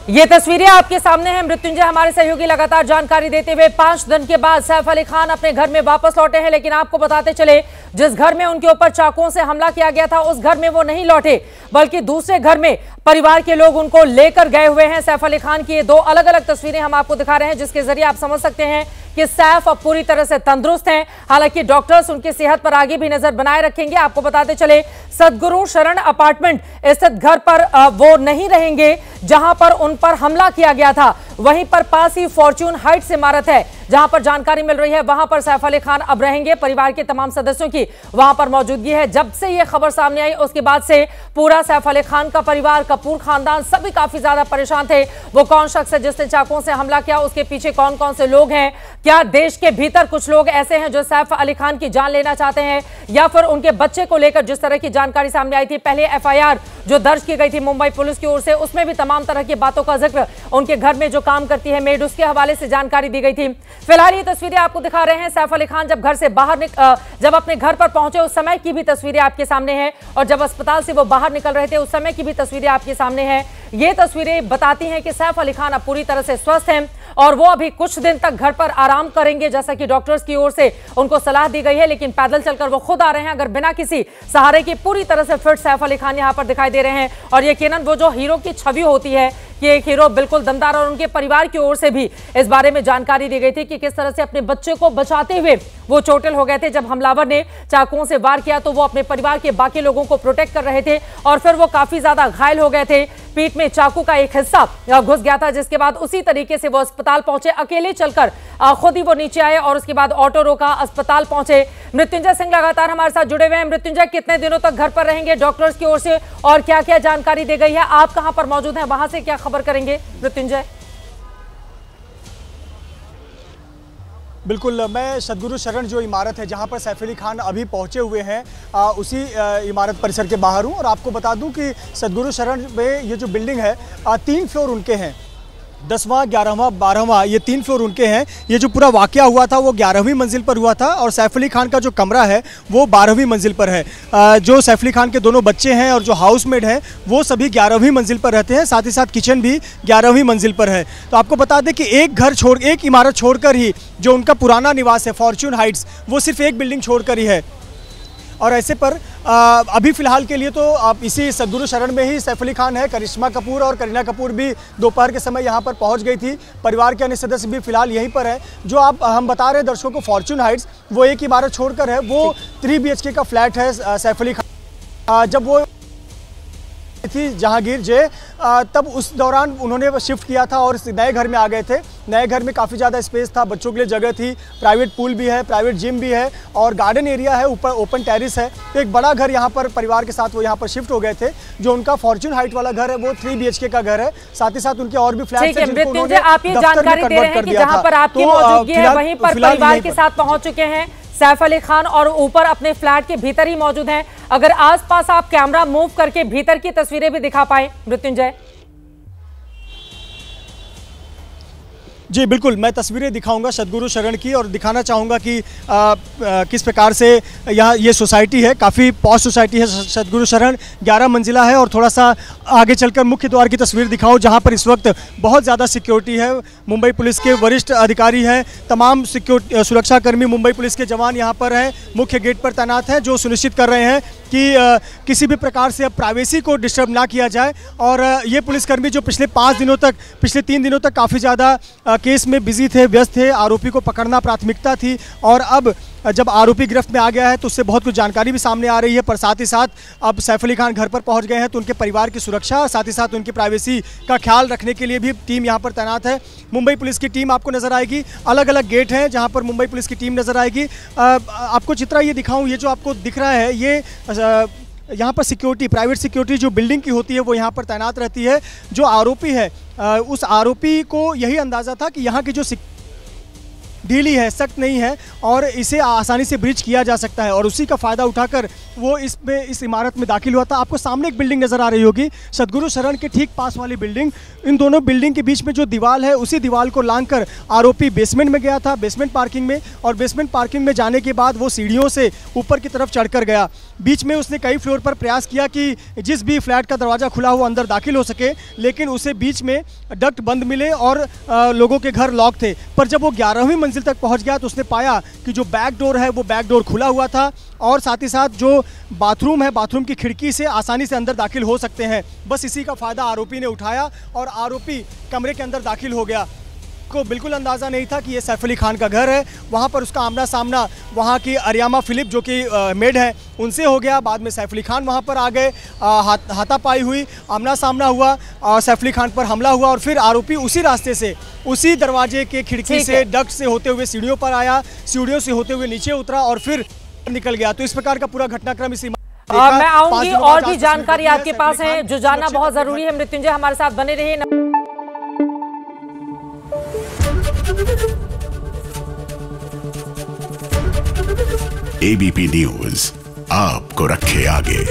ये तस्वीरें आपके सामने हैं। मृत्युंजय हमारे सहयोगी लगातार जानकारी देते हुए 5 दिन के बाद सैफ अली खान अपने घर में वापस लौटे हैं, लेकिन आपको बताते चले जिस घर में उनके ऊपर चाकुओं से हमला किया गया था उस घर में वो नहीं लौटे, बल्कि दूसरे घर में परिवार के लोग उनको लेकर गए हुए हैं। सैफ अली खान की ये 2 अलग अलग तस्वीरें हम आपको दिखा रहे हैं, जिसके जरिए आप समझ सकते हैं कि सैफ अब पूरी तरह से तंदुरुस्त हैं। हालांकि डॉक्टर्स उनकी सेहत पर आगे भी नजर बनाए रखेंगे। आपको बताते चले सदगुरु शरण अपार्टमेंट स्थित घर पर वो नहीं रहेंगे जहां पर उन पर हमला किया गया था, वहीं पर पास ही फॉर्च्यून हाइट्स इमारत है जहां पर जानकारी मिल रही है वहां पर सैफ अली खान अब रहेंगे। परिवार के तमाम सदस्यों की वहां पर मौजूदगी है। जब से यह खबर सामने आई उसके बाद से पूरा सैफ अली खान का परिवार, कपूर खानदान सभी काफी ज्यादा परेशान थे। वो कौन शख्स है जिसने चाकुओं से हमला किया, उसके पीछे कौन कौन से लोग हैं, क्या देश के भीतर कुछ लोग ऐसे हैं जो सैफ अली खान की जान लेना चाहते हैं, या फिर उनके बच्चे को लेकर जिस तरह की जानकारी सामने आई थी। पहले FIR जो दर्ज की गई थी मुंबई पुलिस की ओर से, उसमें भी तमाम तरह की बातों का जिक्र, उनके घर में जो काम करती है मेड, उसके हवाले से जानकारी दी गई थी। फिलहाल ये तस्वीरें आपको दिखा रहे हैं। सैफ अली खान जब घर से बाहर जब अपने घर पर पहुंचे उस समय की भी तस्वीरें आपके सामने हैं, और जब अस्पताल से वो बाहर निकल रहे थे उस समय की भी तस्वीरें आपके सामने हैं। ये तस्वीरें बताती हैं कि सैफ अली खान अब पूरी तरह से स्वस्थ हैं और वो अभी कुछ दिन तक घर पर आराम करेंगे, जैसा कि डॉक्टर्स की ओर से उनको सलाह दी गई है। लेकिन पैदल चलकर वो खुद आ रहे हैं, अगर बिना किसी सहारे के पूरी तरह से फिट सैफ अली खान यहां पर दिखाई दे रहे हैं। और यकीनन वो जो हीरो की छवि होती है कि एक हीरो बिल्कुल दमदार, और उनके परिवार की ओर से भी इस बारे में जानकारी दी गई थी कि किस तरह से अपने बच्चे को बचाते हुए वो चोटिल हो गए थे। जब हमलावर ने चाकुओं से वार किया तो वो अपने परिवार के बाकी लोगों को प्रोटेक्ट कर रहे थे और फिर वो काफी ज्यादा घायल हो गए थे। पीठ में चाकू का एक हिस्सा घुस गया था, जिसके बाद उसी तरीके से वो अस्पताल पहुंचे। अकेले चलकर खुद ही वो नीचे आए और उसके बाद ऑटो रोका, अस्पताल पहुंचे। मृत्युंजय सिंह लगातार हमारे साथ जुड़े हुए हैं। मृत्युंजय, कितने दिनों तक घर पर रहेंगे डॉक्टर्स की ओर से और क्या क्या जानकारी दी गई है? आप कहां पर मौजूद हैं, वहां से क्या खबर करेंगे मृत्युंजय? बिल्कुल, मैं सदगुरु शरण जो इमारत है जहां पर सैफ अली खान अभी पहुंचे हुए हैं उसी इमारत परिसर के बाहर हूं। और आपको बता दूं कि सदगुरु शरण में ये जो बिल्डिंग है 3 फ्लोर उनके हैं, 10वां, 11वां, 12वां, ये 3 फ्लोर उनके हैं। ये जो पूरा वाकया हुआ था वो 11वीं मंजिल पर हुआ था और सैफ अली खान का जो कमरा है वो 12वीं मंजिल पर है। जो सैफ अली खान के दोनों बच्चे हैं और जो हाउसमेड हैं वो सभी 11वीं मंजिल पर रहते हैं, साथ ही साथ किचन भी 11वीं मंजिल पर है। तो आपको बता दें कि एक इमारत छोड़कर ही जो उनका पुराना निवास है फॉर्च्यून हाइट्स, वो सिर्फ एक बिल्डिंग छोड़कर ही है। और ऐसे पर अभी फ़िलहाल के लिए तो आप इसी सदगुरु शरण में ही सैफ अली खान है। करिश्मा कपूर और करीना कपूर भी दोपहर के समय यहाँ पर पहुँच गई थी। परिवार के अन्य सदस्य भी फिलहाल यहीं पर है। जो हम बता रहे हैं दर्शकों को, फॉर्च्यून हाइट्स वो एक इमारत छोड़कर है, वो 3 BHK का फ्लैट है सैफ अली खान। जब वो थी जहांगीर जे, तब उस दौरान उन्होंने शिफ्ट किया था और इस नए घर में आ गए थे। नए घर में काफ़ी ज़्यादा स्पेस था, बच्चों के लिए जगह थी, प्राइवेट पूल भी है, प्राइवेट जिम भी है और गार्डन एरिया है, ऊपर ओपन टेरिस है। तो एक बड़ा घर यहाँ पर परिवार के साथ वो यहाँ पर शिफ्ट हो गए थे। जो उनका फॉर्च्यून हाइट वाला घर है वो 3 BHK का घर है। साथ ही साथ उनके और भी फ्लैट हैं जिनको उन्होंने आप ये जानकारी दे रहे हैं कि जहाँ पर आपकी मौजूदगी है वहीं पर परिवार के साथ पहुँच चुके हैं सैफ अली खान और ऊपर अपने फ्लैट के भीतर ही मौजूद हैं। अगर आसपास आप कैमरा मूव करके भीतर की तस्वीरें भी दिखा पाए मृत्युंजय। जी बिल्कुल, मैं तस्वीरें दिखाऊंगा सदगुरु शरण की और दिखाना चाहूँगा कि किस प्रकार से यहाँ ये सोसाइटी है, काफ़ी पॉश सोसाइटी है सदगुरु शरण। 11 मंजिला है और थोड़ा सा आगे चलकर मुख्य द्वार की तस्वीर दिखाऊं जहाँ पर इस वक्त बहुत ज़्यादा सिक्योरिटी है। मुंबई पुलिस के वरिष्ठ अधिकारी हैं, तमाम सुरक्षाकर्मी मुंबई पुलिस के जवान यहाँ पर हैं, मुख्य गेट पर तैनात हैं, जो सुनिश्चित कर रहे हैं कि किसी भी प्रकार से अब प्राइवेसी को डिस्टर्ब ना किया जाए। और ये पुलिसकर्मी जो पिछले 3 दिनों तक काफ़ी ज़्यादा केस में बिजी थे, व्यस्त थे, आरोपी को पकड़ना प्राथमिकता थी और अब जब आरोपी गिरफ्त में आ गया है तो उससे बहुत कुछ जानकारी भी सामने आ रही है। पर साथ ही साथ अब सैफ अली खान घर पर पहुंच गए हैं तो उनके परिवार की सुरक्षा, साथ ही साथ उनकी प्राइवेसी का ख्याल रखने के लिए भी टीम यहां पर तैनात है। मुंबई पुलिस की टीम आपको नज़र आएगी, अलग अलग गेट हैं जहां पर मुंबई पुलिस की टीम नज़र आएगी। आपको चित्र ये दिखाऊँ, ये जो आपको दिख रहा है ये यहाँ पर सिक्योरिटी, प्राइवेट सिक्योरिटी जो बिल्डिंग की होती है वो यहाँ पर तैनात रहती है। जो आरोपी है उस आरोपी को यही अंदाज़ा था कि यहाँ की जो ढीली है, सख्त नहीं है और इसे आसानी से ब्रीच किया जा सकता है और उसी का फ़ायदा उठाकर वो इस इमारत में दाखिल हुआ था। आपको सामने एक बिल्डिंग नज़र आ रही होगी, सद्गुरु शरण के ठीक पास वाली बिल्डिंग। इन दोनों बिल्डिंग के बीच में जो दीवार है, उसी दीवार को लांघकर आरोपी बेसमेंट में गया था, बेसमेंट पार्किंग में, और बेसमेंट पार्किंग में जाने के बाद वो सीढ़ियों से ऊपर की तरफ चढ़कर गया। बीच में उसने कई फ्लोर पर प्रयास किया कि जिस भी फ्लैट का दरवाज़ा खुला हो अंदर दाखिल हो सके, लेकिन उसे बीच में डक्ट बंद मिले और लोगों के घर लॉक थे। पर जब वो 11वीं मंजिल तक पहुंच गया तो उसने पाया कि जो बैक डोर है वो बैक डोर खुला हुआ था और साथ ही साथ जो बाथरूम है, बाथरूम की खिड़की से आसानी से अंदर दाखिल हो सकते हैं। बस इसी का फ़ायदा आरोपी ने उठाया और आरोपी कमरे के अंदर दाखिल हो गया। को बिल्कुल अंदाज़ा नहीं था कि ये सैफ अली खान का घर है। वहाँ पर उसका आमना सामना वहाँ की अरियामा फिलिप जो कि मेड है उनसे हो गया। बाद में सैफ अली खान वहाँ पर आ गए, हाथापाई हुई, आमना सामना हुआ, सैफ अली खान पर हमला हुआ और फिर आरोपी उसी रास्ते से, उसी दरवाजे के खिड़की से, डक्ट से होते हुए सीढ़ियों पर आया, सीढ़ियों से होते हुए नीचे उतरा और फिर निकल गया। तो इस प्रकार का पूरा घटनाक्रम इसी मैं आऊंगी और भी जानकारी आपके पास है जो जानना बहुत जरूरी है। मृत्युंजय हमारे साथ बने रहिए। एबीपी न्यूज आपको रखे आगे।